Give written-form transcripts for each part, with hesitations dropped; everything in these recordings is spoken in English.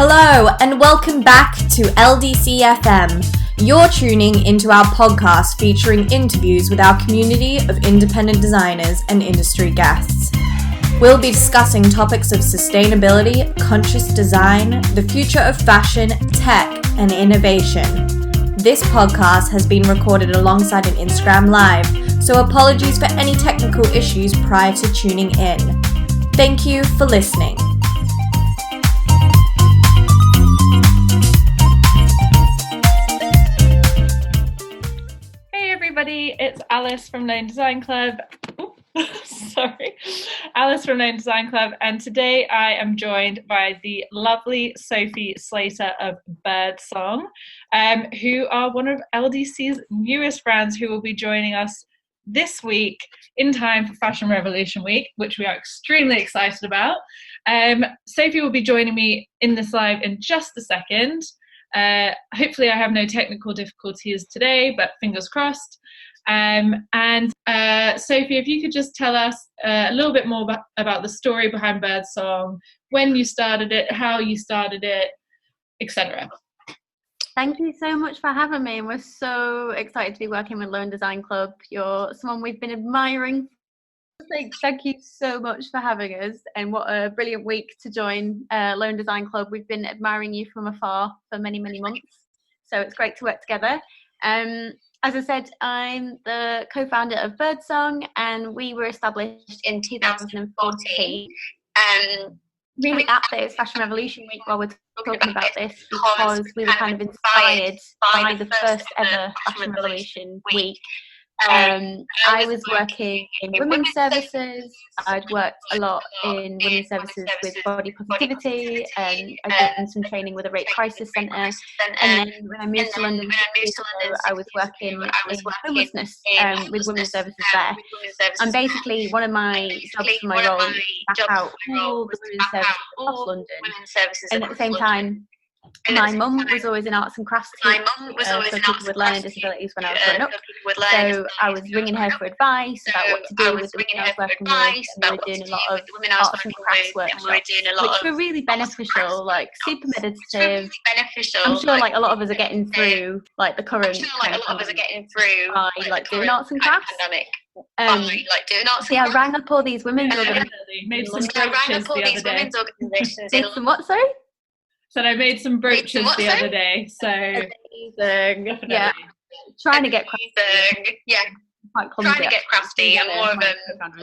Hello and welcome back to LDC FM. You're tuning into our podcast featuring interviews with our community of independent designers and industry guests. We'll be discussing topics of sustainability, conscious design, the future of fashion, tech, and innovation. This podcast has been recorded alongside an Instagram Live, so apologies for any technical issues prior to tuning in. Thank you for listening. It's Alice from Lone Design Club. Alice from Lone Design Club, and today I am joined by the lovely Sophie Slater of Birdsong, who are one of LDC's newest brands, who will be joining us this week in time for Fashion Revolution Week, which we are extremely excited about. Sophie will be joining me in this live in just a second. Hopefully I have no technical difficulties today, but fingers crossed. Sophie, if you could just tell us a little bit more about the story behind Birdsong, when you started it, how you started it, etc. Thank you so much for having me. We're so excited to be working with Lone Design Club. You're someone we've been admiring. Thank you so much for having us, and what a brilliant week to join Lone Design Club. We've been admiring you from afar for many months, so it's great to work together. As I said, I'm the co-founder of Birdsong, and we were established in 2014. Really at this Fashion Revolution Week while we're talking about this, because we were kind of inspired by the first ever Fashion Revolution Week. I was working in women's services. I'd worked a lot in women's services with body positivity, and I'd done some training with a rape crisis centre. And then when I moved to London, I was working in homelessness with women's services there. And basically one of my jobs for my role was to back out all the women's services across London. And at the same time, my mum was always in arts and crafts for people with learning disabilities when I was growing up. So I was ringing her for advice about what to do with the women I was working with, and we were doing a lot of arts and crafts workshops, which were really beneficial, like super meditative. I'm sure like a lot of us are getting through like the current kind of by like doing arts and crafts. I rang up all these women's organisations. Made some brooches the other day. Did some what, sorry? So I made some brooches the other day. So amazing. Yeah, trying to get crafty. I'm more of a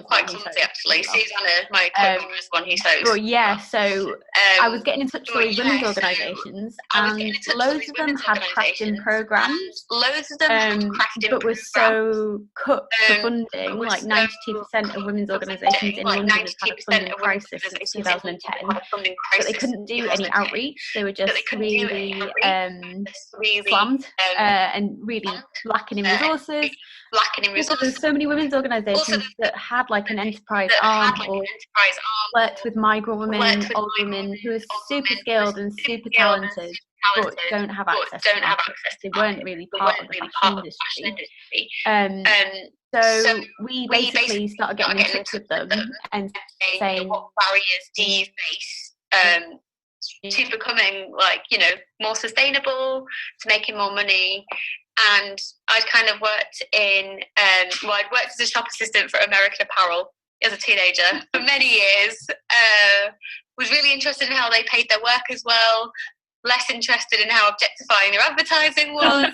quite clumsy actually. Susanna, my co-founder, is one who sews. Well, yeah. So I was getting in touch with these women's organisations, and loads of them had crafting programs. But were so cut for funding. Like 92% of women's organisations in London have had a funding crisis since 2010. But they couldn't do any outreach. They were just really slammed and really lacking in resources. Also, there's so many women's organisations that had like an enterprise arm or worked with migrant women, old women who are super skilled and super talented, but don't have access to markets. They weren't really part of the fashion industry. So we basically started getting in touch with them and saying, what barriers do you face to becoming more sustainable, to making more money. And I'd kind of worked I'd worked as a shop assistant for American Apparel as a teenager for many years. Was really interested in how they paid their work as well. Less interested in how objectifying their advertising was.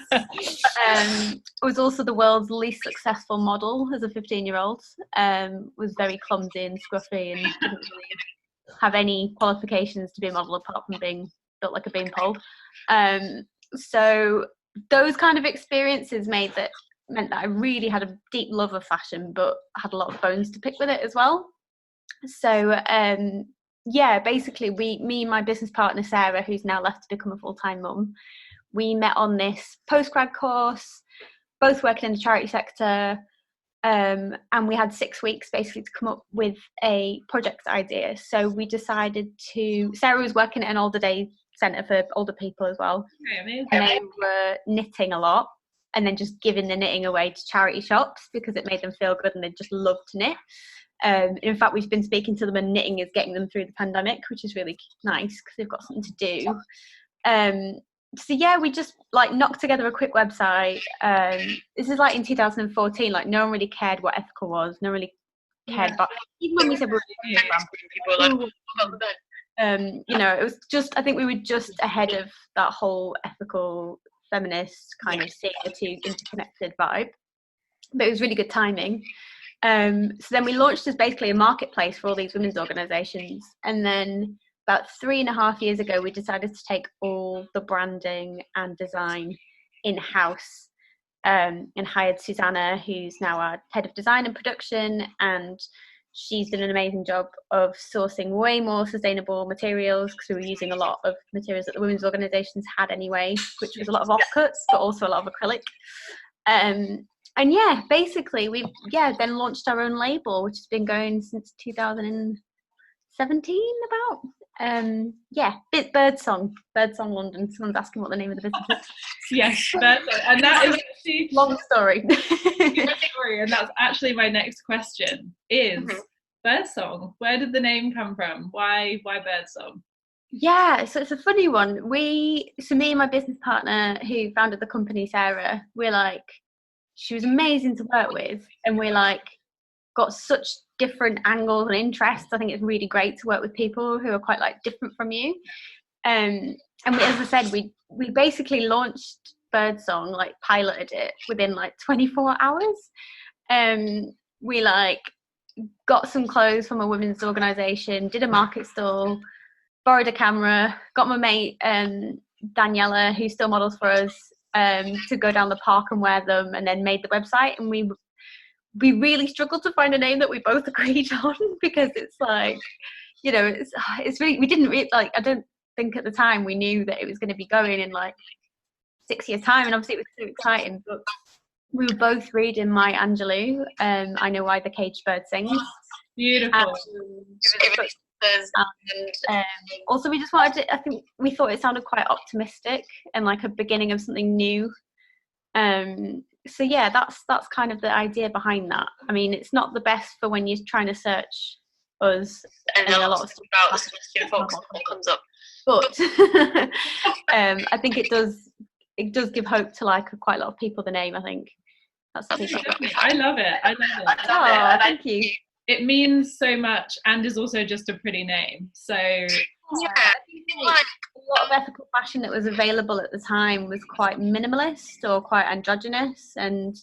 Was also the world's least successful model as a 15-year-old. Was very clumsy and scruffy and didn't really have any qualifications to be a model apart from being built like a beanpole. So those kind of experiences meant that I really had a deep love of fashion, but had a lot of bones to pick with it as well. So basically me and my business partner Sarah, who's now left to become a full-time mum, we met on this postgrad course, both working in the charity sector, and we had 6 weeks basically to come up with a project idea. So we decided Sarah was working at an older day centre for older people as well. And they were knitting a lot and then just giving the knitting away to charity shops because it made them feel good and they just loved to knit. In fact, we've been speaking to them, and knitting is getting them through the pandemic, which is really nice because they've got something to do. So yeah, we just like knocked together a quick website. This is like in 2014. Like no one really cared what ethical was. No one really cared about, even when we said we were you know, it was just, I think we were just ahead of that whole ethical feminist kind of CO2 interconnected vibe, but it was really good timing. So then we launched as basically a marketplace for all these women's organizations, and then about 3.5 years ago we decided to take all the branding and design in-house, and hired Susanna, who's now our head of design and production, and she's done an amazing job of sourcing way more sustainable materials, because we were using a lot of materials that the women's organisations had anyway, which was a lot of offcuts, but also a lot of acrylic. And yeah, basically we've then launched our own label, which has been going since 2017 about. Birdsong London. Someone's asking what the name of the business is. Yes, Birdsong. And that is actually long story. And that's actually my next question is Birdsong. Where did the name come from? Why Birdsong? Yeah, so it's a funny one. Me and my business partner who founded the company, Sarah, she was amazing to work with, and we're like got such different angles and interests. I think it's really great to work with people who are quite like different from you. And as I said, we basically launched Birdsong, like piloted it within like 24 hours. We like got some clothes from a women's organisation, did a market stall, borrowed a camera, got my mate Daniela, who still models for us, to go down the park and wear them, and then made the website. And we really struggled to find a name that we both agreed on, because it's like, you know, it's really, we didn't really like, I don't think at the time we knew that it was going to be going in like 6 years time, and obviously it was so exciting. But we were both reading Maya Angelou, I Know Why the Caged Bird Sings. Beautiful. And also we just wanted to, I think we thought it sounded quite optimistic and like a beginning of something new. So yeah, that's kind of the idea behind that. I mean, it's not the best for when you're trying to search us, and a lot of stuff about the comes up. But I think it does give hope to like quite a lot of people. The name, I think that's the feedback. I love it. Oh, thank you. It means so much, and is also just a pretty name. So yeah, a lot of ethical fashion that was available at the time was quite minimalist or quite androgynous, and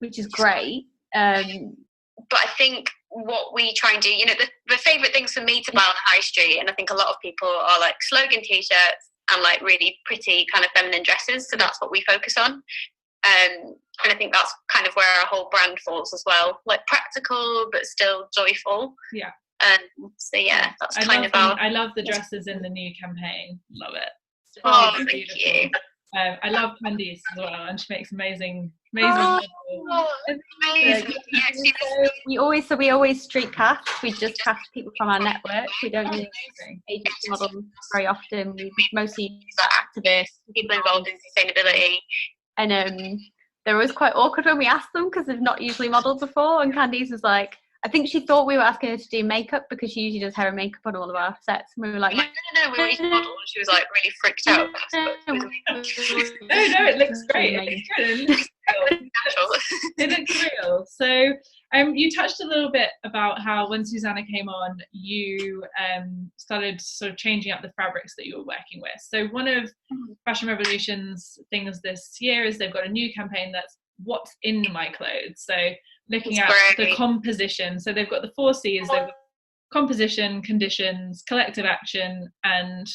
which is great. But I think what we try and do, you know, the favourite things for me to buy on the high street, and I think a lot of people are like slogan t-shirts and like really pretty kind of feminine dresses. So that's what we focus on. And I think that's kind of where our whole brand falls as well, like practical but still joyful. Yeah. So yeah, that's I love the dresses in the new campaign. Love it. Oh, thank you. I love Candice as well, and she makes amazing. Amazing. We always street cast. We just cast people from our network. We don't use agency models very often. We mostly use activists, people involved in sustainability. And they're always quite awkward when we ask them, because they've not usually modelled before. And Candice was like, I think she thought we were asking her to do makeup, because she usually does hair and makeup on all of our sets. And we were like, no, we need to model. And she was like really freaked out. No, it looks great. It looks real. So you touched a little bit about how when Susanna came on, you started sort of changing up the fabrics that you were working with. So one of Fashion Revolution's things this year is they've got a new campaign that's what's in my clothes. So looking at the composition. So they've got the 4 C's. They've got composition, conditions, collective action, and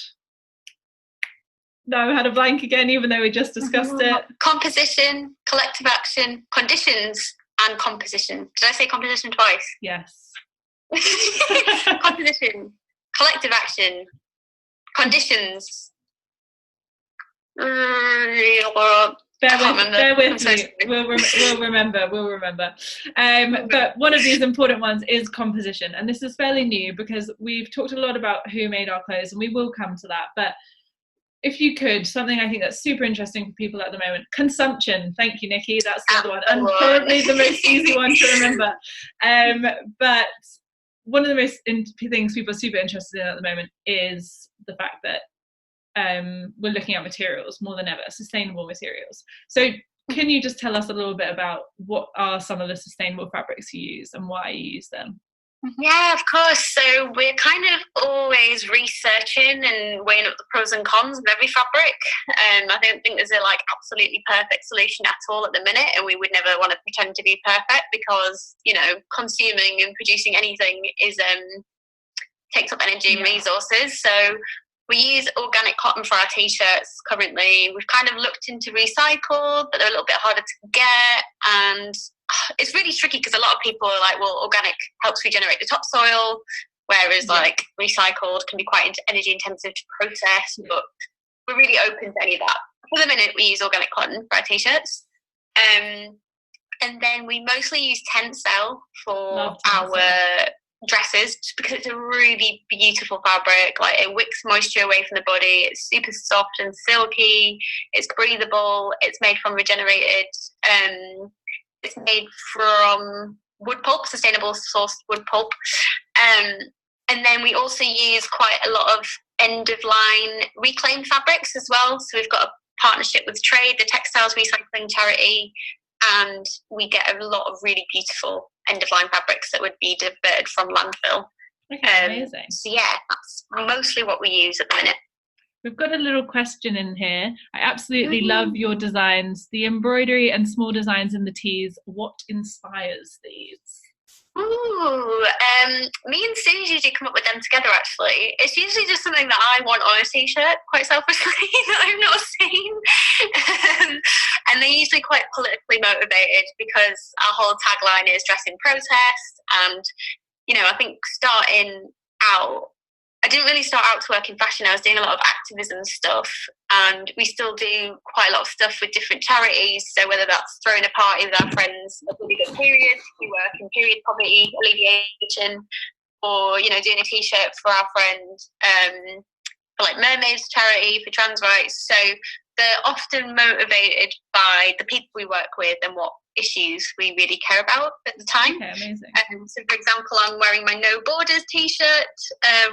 no, I had a blank again, even though we just discussed it. Composition, collective action, conditions, and composition. Did I say composition twice? Yes. Composition, collective action, conditions. Bear with me. We'll remember. But one of these important ones is composition, and this is fairly new because we've talked a lot about who made our clothes, and we will come to that. But if you could, something I think that's super interesting for people at the moment, consumption. Thank you, Nikki. That's the other one, and probably the most easy one to remember. But one of the most things people are super interested in at the moment is the fact that we're looking at materials more than ever, sustainable materials. So can you just tell us a little bit about what are some of the sustainable fabrics you use and why you use them? Yeah, of course. So we're kind of always researching and weighing up the pros and cons of every fabric. I don't think there's a absolutely perfect solution at all at the minute, and we would never want to pretend to be perfect because, consuming and producing anything is takes up energy and resources. So we use organic cotton for our t-shirts currently. We've kind of looked into recycled, but they're a little bit harder to get, and it's really tricky because a lot of people are like, well, organic helps regenerate the topsoil, whereas recycled can be quite energy intensive to process, but we're really open to any of that. For the minute, we use organic cotton for our t-shirts. And then we mostly use Tencel for our dresses, just because it's a really beautiful fabric. Like, it wicks moisture away from the body. It's super soft and silky. It's breathable. It's made from regenerated it's made from wood pulp, sustainable sourced wood pulp. And then we also use quite a lot of end-of-line reclaimed fabrics as well. So we've got a partnership with Trade, the textiles recycling charity, and we get a lot of really beautiful end-of-line fabrics that would be diverted from landfill. Okay, amazing. So yeah, that's mostly what we use at the minute. We've got a little question in here. I absolutely love your designs, the embroidery and small designs in the tees. What inspires these? Ooh, me and Sue usually come up with them together, actually. It's usually just something that I want on a t-shirt, quite selfishly, that I've not seen. And they're usually quite politically motivated because our whole tagline is dress in protest. And, I think starting out, I didn't really start out to work in fashion. I was doing a lot of activism stuff, and we still do quite a lot of stuff with different charities. So whether that's throwing a party with our friends at really good periods, we work in period poverty alleviation, or doing a t-shirt for our friend for like Mermaids charity for trans rights. So they're often motivated by the people we work with and what issues we really care about at the time. Okay, amazing. So for example, I'm wearing my No Borders t-shirt,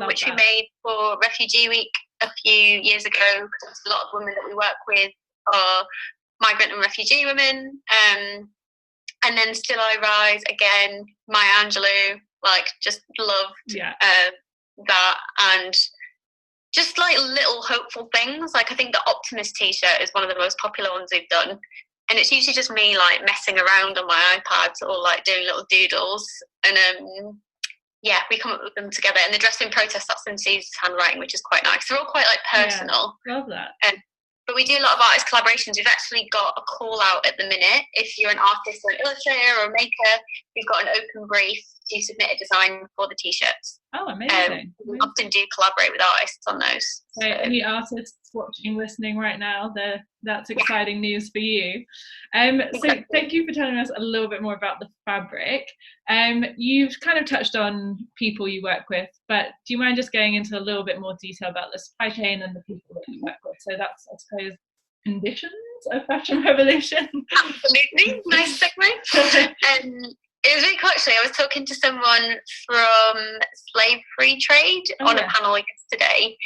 which we made for Refugee Week a few years ago, because a lot of women that we work with are migrant and refugee women. And then Still I Rise, again, Maya Angelou, just loved that. And just little hopeful things. I think the Optimist t-shirt is one of the most popular ones we've done. And it's usually just me messing around on my iPad or doing little doodles. And we come up with them together. And the Dress in Protest, that's in Sue's handwriting, which is quite nice. They're all quite personal. Yeah, love that. But we do a lot of artist collaborations. We've actually got a call out at the minute. If you're an artist or an illustrator or a maker, we've got an open brief to submit a design for the t-shirts. Oh, amazing. We often do collaborate with artists on those. So any artists watching, listening right now, that's exciting news for you. So thank you for telling us a little bit more about the fabric. You've kind of touched on people you work with, but do you mind just going into a little bit more detail about the supply chain and the people that you work with? So that's, I suppose, conditions of fashion revolution. Absolutely. Nice segue. It was really cool, actually. I was talking to someone from Slave Free Trade on a panel yesterday,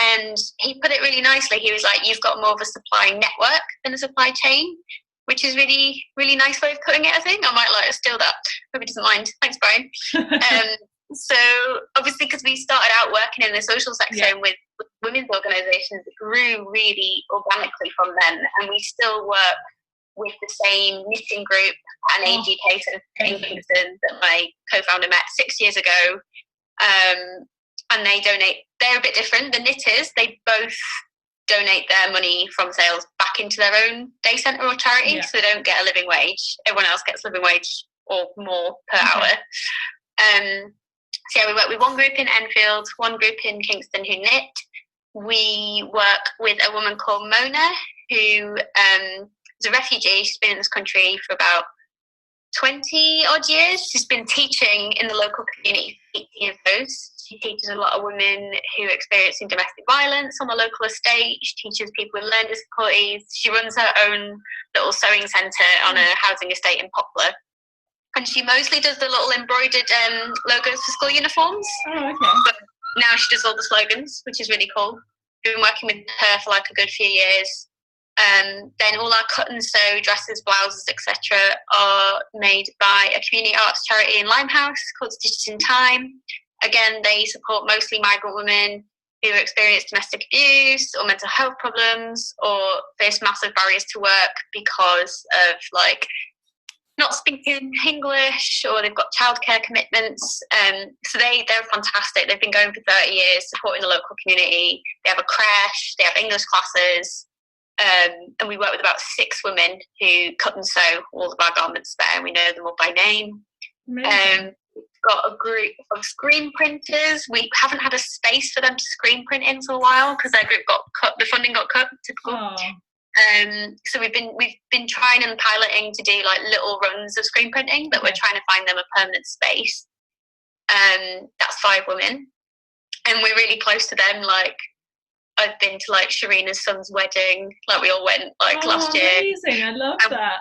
and he put it really nicely. He was like, you've got more of a supply network than a supply chain, which is really, really nice way of putting it, I think. I might steal that. Hope he doesn't mind. Thanks, Brian. So obviously, because we started out working in the social sector with women's organisations, it grew really organically from then, and we still work with the same knitting group and AGK in Kingston that my co-founder met 6 years ago. And they donate, they're a bit different. The knitters, they both donate their money from sales back into their own day centre or charity, so they don't get a living wage. Everyone else gets living wage or more per hour. So we work with one group in Enfield, one group in Kingston who knit. We work with a woman called Mona who is a refugee. She's been in this country for about 20 odd years. She's been teaching in the local community for 8 years those. She teaches a lot of women who are experiencing domestic violence on the local estate. She teaches people with learning difficulties. She runs her own little sewing centre on a housing estate in Poplar. and she mostly does the little embroidered logos for school uniforms. Oh, okay. But now she does all the slogans, which is really cool. We've been working with her for like a good few years. Then all our cut and sew dresses, blouses, etc. are made by a community arts charity in Limehouse called Stitches in Time. Again, they support mostly migrant women who experience domestic abuse or mental health problems or face massive barriers to work because of like not speaking English, or they've got childcare commitments. So they're fantastic. They've been going for 30 years supporting the local community. They have a creche, they have English classes, and we work with about 6 women woo cut and sew all of our garments there, and we know them all by name. We've got a group of screen printers. We haven't had a space for them to screen print in for a while because their group got cut, the funding got cut, typical. So we've been trying and piloting to do like little runs of screen printing, but we're trying to find them a permanent space. That's 5 women, and we're really close to them. Like, I've been to like Sharina's son's wedding, like we all went like last year. Amazing, I love that.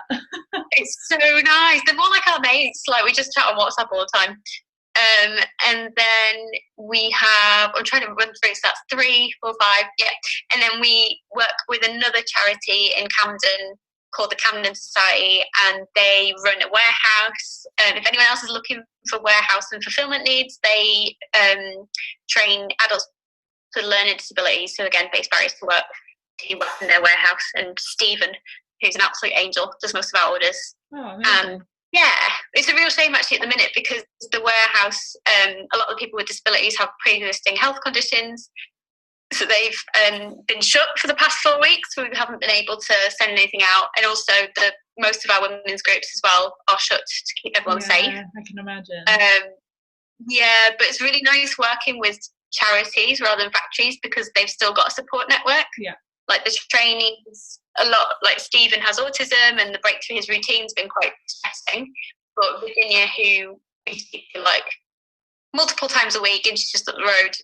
It's so nice. They're more like our mates, like we just chat on WhatsApp all the time. And then we have, I'm trying to run through, so that's 3, 4, 5, yeah. And then we work with another charity in Camden called the Camden Society, and they run a warehouse. If anyone else is looking for warehouse and fulfillment needs, they train adults with learning disabilities, so again, face barriers to work, to work in their warehouse. And Stephen, who's an absolute angel, does most of our orders. Yeah, it's a real shame actually at the minute because the warehouse, a lot of the people with disabilities have pre-existing health conditions, so they've been shut for the past 4 weeks, so we haven't been able to send anything out. And also most of our women's groups as well are shut to keep everyone safe. I can imagine. Yeah, but it's really nice working with charities rather than factories because they've still got a support network. Yeah. Like the trainees, a lot, like Stephen has autism and the break through his routine's been quite stressing. But Virginia, who we speak to like multiple times a week, and she's just up the road,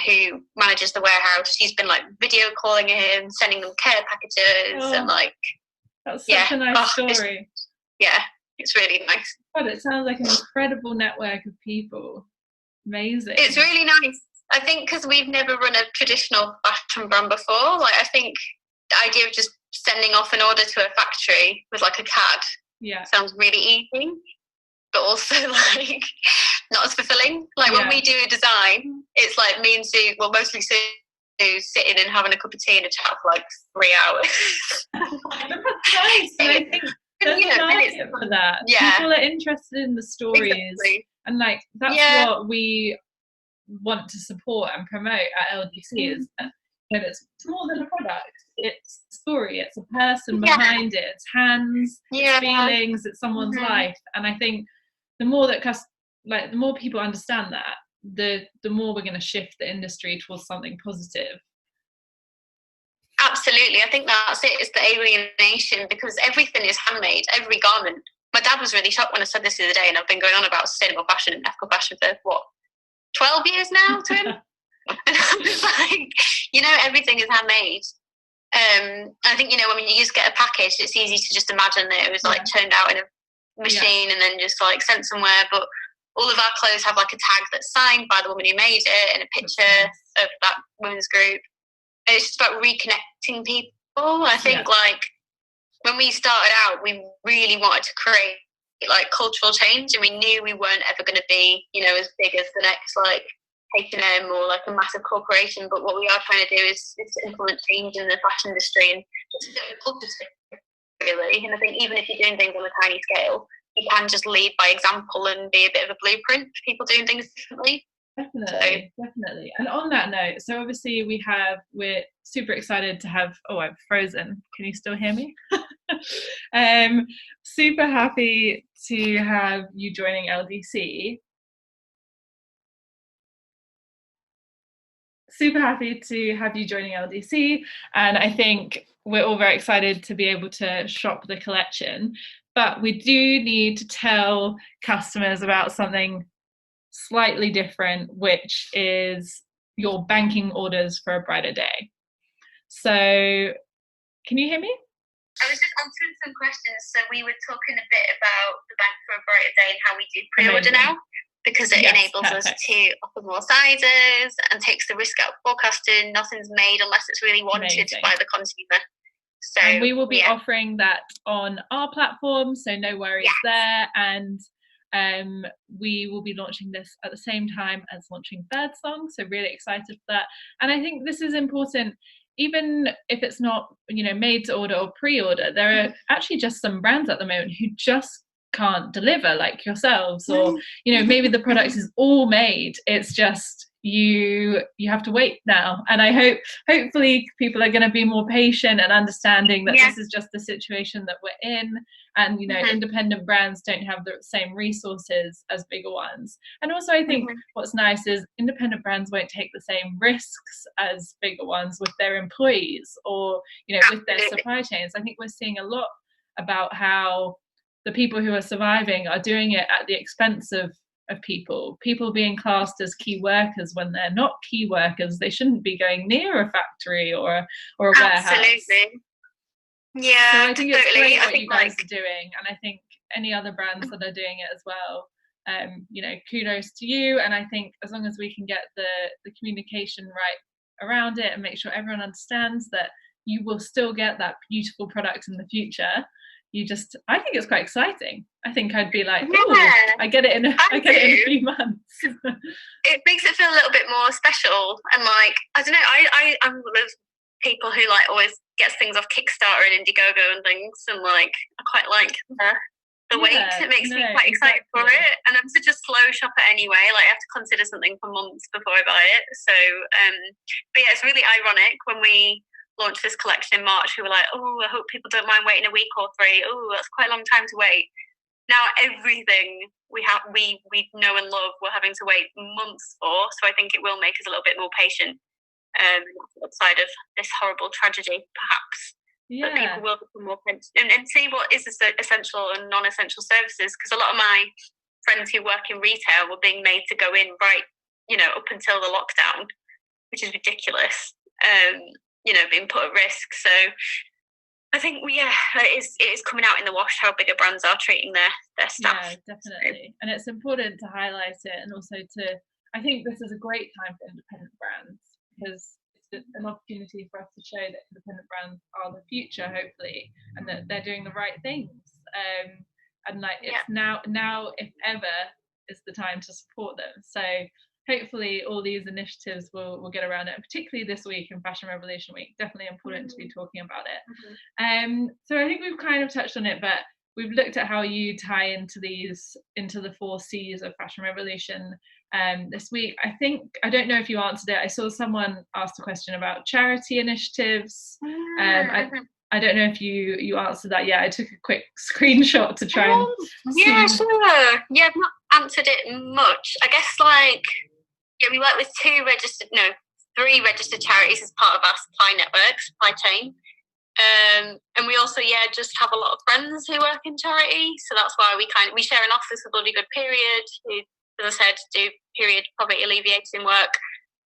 who manages the warehouse, she's been like video calling him, sending them care packages, and like. That's such a nice story. It's really nice. God, it sounds like an incredible network of people. Amazing. It's really nice. I think because we've never run a traditional fashion brand before, like I think the idea of just sending off an order to a factory with like a CAD sounds really easy, but also like not as fulfilling. Like when we do a design, it's like me and Sue, well mostly Sue, sitting and having a cup of tea and a chat for like 3 hours. That's nice. And I think there's a market for that. People are interested in the stories, and like that's what we want to support and promote at LDC is that it's more than a product, it's a story, it's a person behind it, it's hands, it's feelings, it's someone's life. And I think the more that the more people understand that, the more we're going to shift the industry towards something positive. Absolutely, I think that's it. It's the alienation because everything is handmade, every garment. My dad was really shocked when I said this the other day, and I've been going on about sustainable fashion and ethical fashion for 12 years now to him. And I'm just like, everything is handmade. I think, when you just get a package, it's easy to just imagine that it was like turned out in a machine and then just like sent somewhere. But all of our clothes have like a tag that's signed by the woman who made it and a picture of that women's group. And it's just about reconnecting people. I think like when we started out, we really wanted to create like cultural change, and we knew we weren't ever going to be as big as the next like H&M or like a massive corporation, but what we are trying to do is to implement change in the fashion industry and just a culture shift, really. And I think even if you're doing things on a tiny scale, you can just lead by example and be a bit of a blueprint for people doing things differently. Definitely. And on that note, so obviously we're super excited to have, I'm frozen. Can you still hear me? Super happy to have you joining LDC. Super happy to have you joining LDC. And I think we're all very excited to be able to shop the collection. But we do need to tell customers about something slightly different, which is your banking orders for a brighter day. So can you hear me? I was just answering some questions. So we were talking a bit about the Bank for a Brighter Day and how we do pre-order now, because it enables us to offer more sizes and takes the risk out of forecasting. Nothing's made unless it's really wanted by the consumer. So and we will be offering that on our platform, so no worries there. And we will be launching this at the same time as launching Birdsong, so really excited for that. And I think this is important, even if it's not, you know, made to order or pre-order. There are actually just some brands at the moment who just can't deliver, like yourselves, or, you know, maybe the product is all made, it's just you have to wait now. And I hopefully people are going to be more patient and understanding that this is just the situation that we're in, and, you know, independent brands don't have the same resources as bigger ones. And also I think what's nice is independent brands won't take the same risks as bigger ones with their employees or, you know, with their supply chains. I think we're seeing a lot about how the people who are surviving are doing it at the expense of people being classed as key workers when they're not key workers. They shouldn't be going near a factory or a warehouse. Absolutely. Yeah, so I think it's great what you guys are doing, and I think any other brands that are doing it as well, you know, kudos to you. And I think as long as we can get the communication right around it and make sure everyone understands that you will still get that beautiful product in the future, I think it's quite exciting. I think I'd be like, I get it in a few months. It makes it feel a little bit more special, and like, I don't know, I'm one of those people who like always gets things off Kickstarter and Indiegogo and things, and like I quite like the wait. It makes me quite excited for it, and I'm such a slow shopper anyway. Like I have to consider something for months before I buy it. So, but yeah, it's really ironic when we launched this collection in March. We were like, oh, I hope people don't mind waiting a week or 3. Oh, that's quite a long time to wait. Now everything we know and love, we're having to wait months for. So I think it will make us a little bit more patient. Outside of this horrible tragedy, perhaps, that people will become more and see what is essential and non-essential services. Because a lot of my friends who work in retail were being made to go in right, you know, up until the lockdown, which is ridiculous. You know, being put at risk. So I think it is coming out in the wash how bigger brands are treating their staff. Yeah, definitely. And it's important to highlight it, and also I think this is a great time for independent brands, because it's an opportunity for us to show that independent brands are the future, hopefully, and that they're doing the right things. And like it's now if ever is the time to support them. So hopefully all these initiatives will get around it, and particularly this week in Fashion Revolution Week. Definitely important to be talking about it. So I think we've kind of touched on it, but we've looked at how you tie into the 4 C's of Fashion Revolution this week. I don't know if you answered it. I saw someone asked a question about charity initiatives. I don't know if you answered that yet. I took a quick screenshot to try and see. Yeah, sure. Yeah, I've not answered it much. I guess we work with 3 registered charities as part of our supply chain. And we also just have a lot of friends who work in charity, so that's why we share an office with Bloody Good Period, who, as I said, do period poverty alleviating work.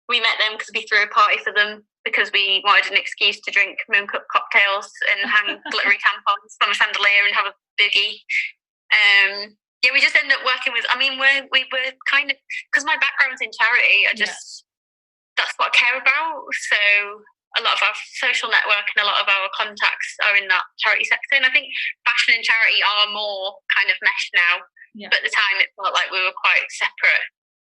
We met them because we threw a party for them because we wanted an excuse to drink moon cup cocktails and hang glittery tampons from a chandelier and have a boogie. We just ended up working with. I mean, we were kind of, because my background's in charity. That's what I care about. So a lot of our social network and a lot of our contacts are in that charity sector. And I think fashion and charity are more kind of meshed now. Yeah. But at the time, it felt like we were quite separate.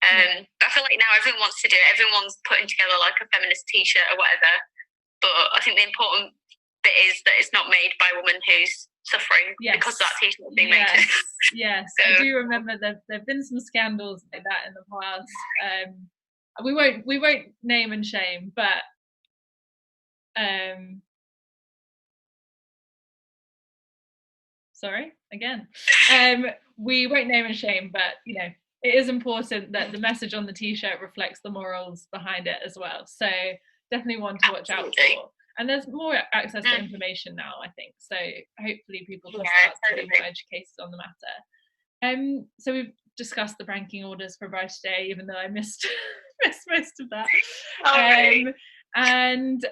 But I feel like now everyone wants to do it. Everyone's putting together like a feminist T-shirt or whatever. But I think the important bit is that it's not made by a woman who's suffering because that T-shirt is being made. Yes, so, I do remember there've been some scandals like that in the past. We won't name and shame, but sorry again. We won't name and shame, but you know, it is important that the message on the T-shirt reflects the morals behind it as well. So definitely one to watch out for. And there's more access to information now, I think. So hopefully people will start to be more educated on the matter. So we've discussed the ranking orders for Brighter Day, even though I missed most of that. And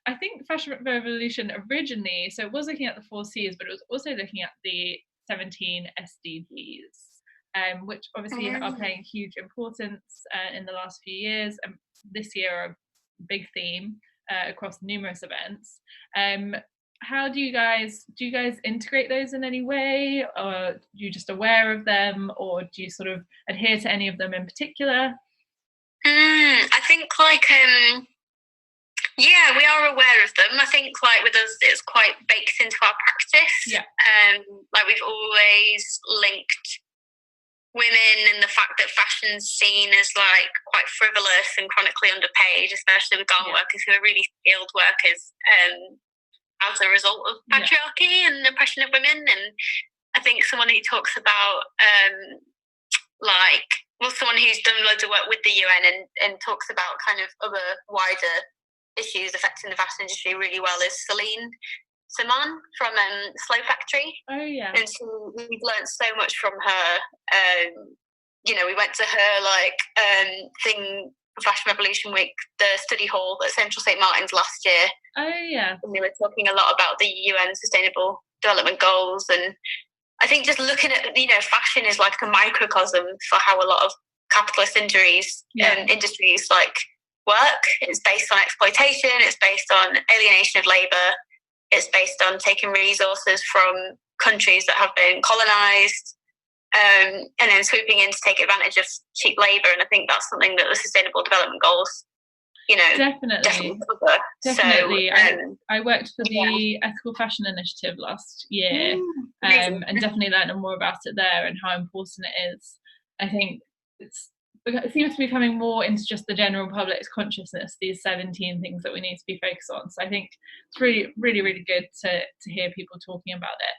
I think Fashion Revolution originally, so it was looking at the 4Cs, but it was also looking at the 17 SDGs, which obviously are playing huge importance in the last few years, and this year are a big theme across numerous events. How do you guys integrate those in any way, or are you just aware of them, or do you sort of adhere to any of them in particular? I think yeah, we are aware of them. I think with us, it's quite baked into our practice. Yeah. We've always linked women and the fact that fashion's seen as quite frivolous and chronically underpaid, especially with garment workers who are really skilled workers, as a result of patriarchy and oppression of women. And I think someone who talks about someone who's done loads of work with the UN and talks about kind of other wider issues affecting the fashion industry really well is Celine Simon from Slow Factory. Oh yeah. And so we've learned so much from her. We went to her thing for Fashion Revolution Week, the study hall at Central St Martin's last year. Oh yeah. And they were talking a lot about the UN Sustainable Development Goals, and I think just looking at fashion is like a microcosm for how a lot of capitalist industries work. It's based on exploitation, it's based on alienation of labour, it's based on taking resources from countries that have been colonised, and then swooping in to take advantage of cheap labour. And I think that's something that the Sustainable Development Goals, definitely cover. Definitely. So, I worked for the Ethical Fashion Initiative last year, and definitely learned more about it there and how important it is. I think it seems to be coming more into just the general public's consciousness, these 17 things that we need to be focused on. So I think it's really, really, really good to hear people talking about it.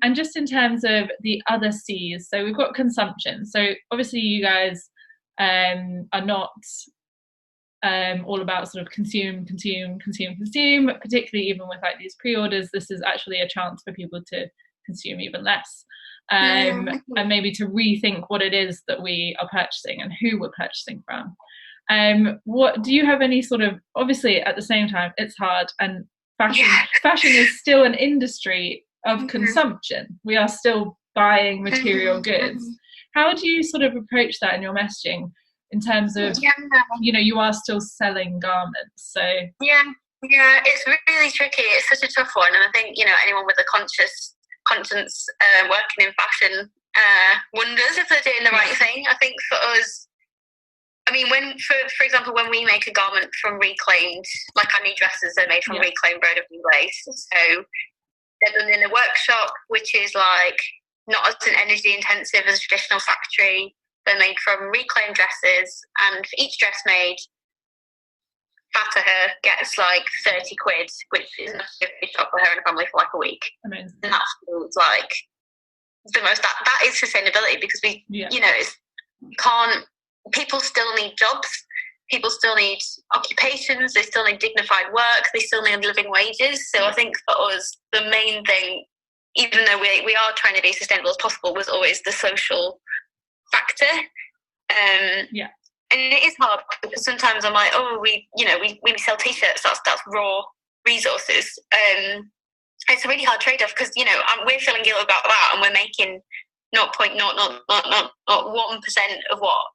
And just in terms of the other C's, so we've got consumption. So obviously you guys are not all about sort of consume, particularly even with these pre-orders. This is actually a chance for people to consume even less. And maybe to rethink what it is that we are purchasing and who we're purchasing from. What do you have any sort of, obviously at the same time it's hard, and fashion is still an industry of consumption. We are still buying material goods. How do you sort of approach that in your messaging in terms of you are still selling garments? So it's really tricky. It's such a tough one, and I think anyone with a conscience working in fashion wonders if they're doing the right thing. I think for us, for example, when we make a garment from reclaimed, like our new dresses are made from reclaimed Broad of New lace, so they're done in a workshop, which is not as an energy intensive as a traditional factory. They're made from reclaimed dresses, and for each dress made, her gets 30 quid, which is enough to shop for her and a family for a week. Amazing. And that's the most, that is sustainability, because people still need jobs, people still need occupations, they still need dignified work, they still need living wages. So I think for us, the main thing, even though we are trying to be as sustainable as possible, was always the social factor. And it is hard, because sometimes I'm like, we sell t-shirts, that's raw resources. It's a really hard trade-off, because we're feeling guilty about that, and we're making 0.001% of what,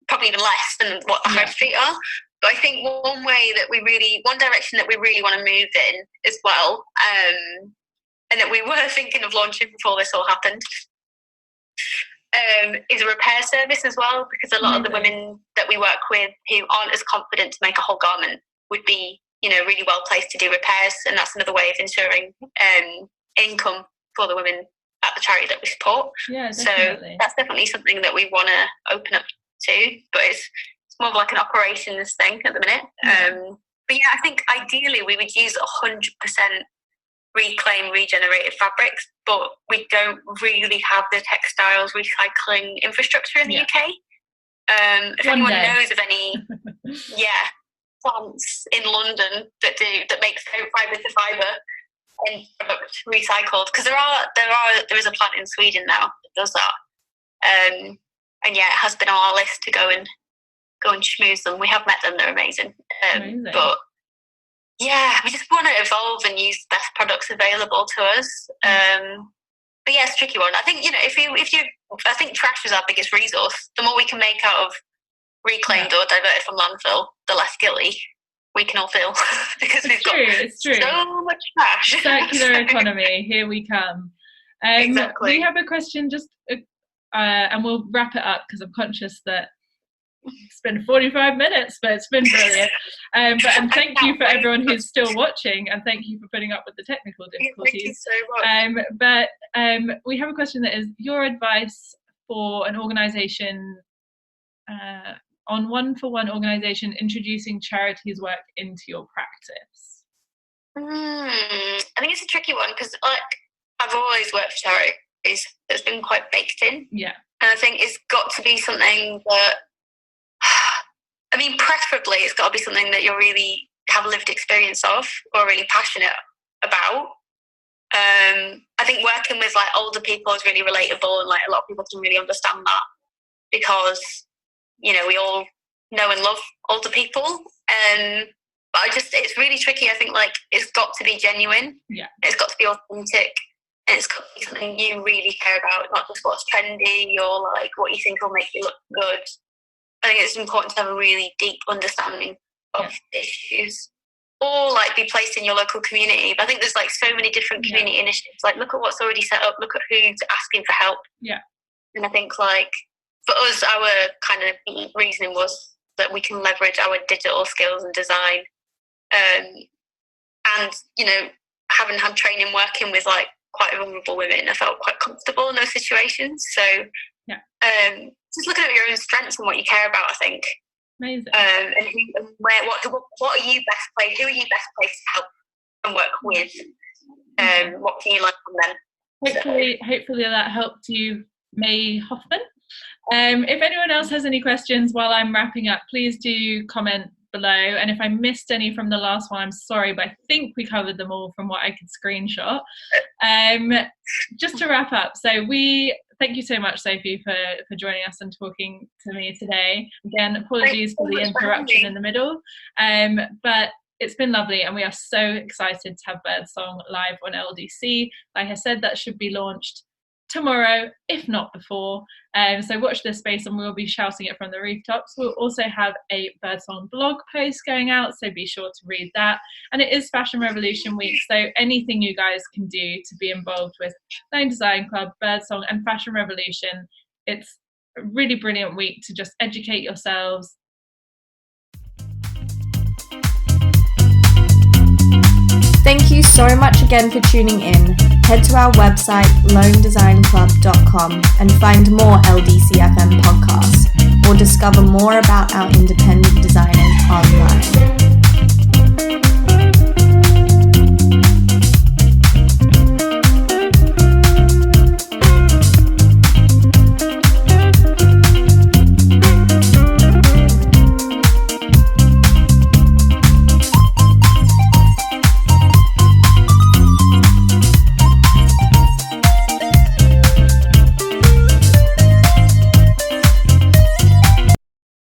probably even less than what the high street are. But I think one direction that we really want to move in as well, and that we were thinking of launching before this all happened, is a repair service as well, because a lot of the women that we work with who aren't as confident to make a whole garment would be, really well placed to do repairs, and that's another way of ensuring income for the women at the charity that we support. Yeah, definitely. So that's definitely something that we want to open up to, but it's more of an operations thing at the minute. But I think ideally we would use 100% reclaimed, regenerated fabrics, but we don't really have the textiles recycling infrastructure in the UK. If anyone knows of any plants in London that make fibre to fibre and product recycled, because there is a plant in Sweden now that does that, and it has been on our list to go and go and schmooze them. We have met them; they're amazing. But yeah, we just want to evolve and use the best products available to us. But yeah, it's a tricky one. I think, I think trash is our biggest resource. The more we can make out of reclaimed or diverted from landfill, the less guilty we can all feel because we've got so much trash. Circular economy, here we come. Exactly. We have a question and we'll wrap it up because I'm conscious that it's been 45 minutes, but it's been brilliant. And thank you for everyone who's still watching, and thank you for putting up with the technical difficulties. Thank you so much. But we have a question that is your advice for an organisation, on one-for-one organisation introducing charities work into your practice. I think it's a tricky one because I've always worked for charities. It's been quite baked in. Yeah. And I think it's got to be something that, I mean, preferably it's got to be something that you really have lived experience of or really passionate about. I think working with like older people is really relatable, and like a lot of people can really understand that because, you know, we all know and love older people. But it's really tricky. I think like it's got to be genuine. Yeah. It's got to be authentic. And it's got to be something you really care about, not just what's trendy or like what you think will make you look good. I think it's important to have a really deep understanding of issues, or like be placed in your local community. But I think there's like so many different community initiatives. Like look at what's already set up, look at who's asking for help. Yeah. And I think like for us, our kind of reasoning was that we can leverage our digital skills and design. And, you know, having had training working with like quite vulnerable women, I felt quite comfortable in those situations. So just looking at your own strengths and what you care about, I think. Amazing. And what are you best placed? Who are you best placed to help and work with? What can you learn from them? Hopefully that helped you, May Hoffman. If anyone else has any questions while I'm wrapping up, please do comment below. And if I missed any from the last one, I'm sorry, but I think we covered them all from what I could screenshot. Just to wrap up, so thank you so much, Sophie, for joining us and talking to me today. Again, apologies for the interruption in the middle, but it's been lovely, and we are so excited to have Birdsong live on LDC. Like I said, that should be launched tomorrow, if not before. So watch this space, and we'll be shouting it from the rooftops. We'll also have a Birdsong blog post going out, so be sure to read that. And it is Fashion Revolution Week, so anything you guys can do to be involved with Lone Design Club, Birdsong and Fashion Revolution, it's a really brilliant week to just educate yourselves. Thank you so much again for tuning in. Head to our website, lonedesignClub.com, and find more LDCFM podcasts, or discover more about our independent designers online.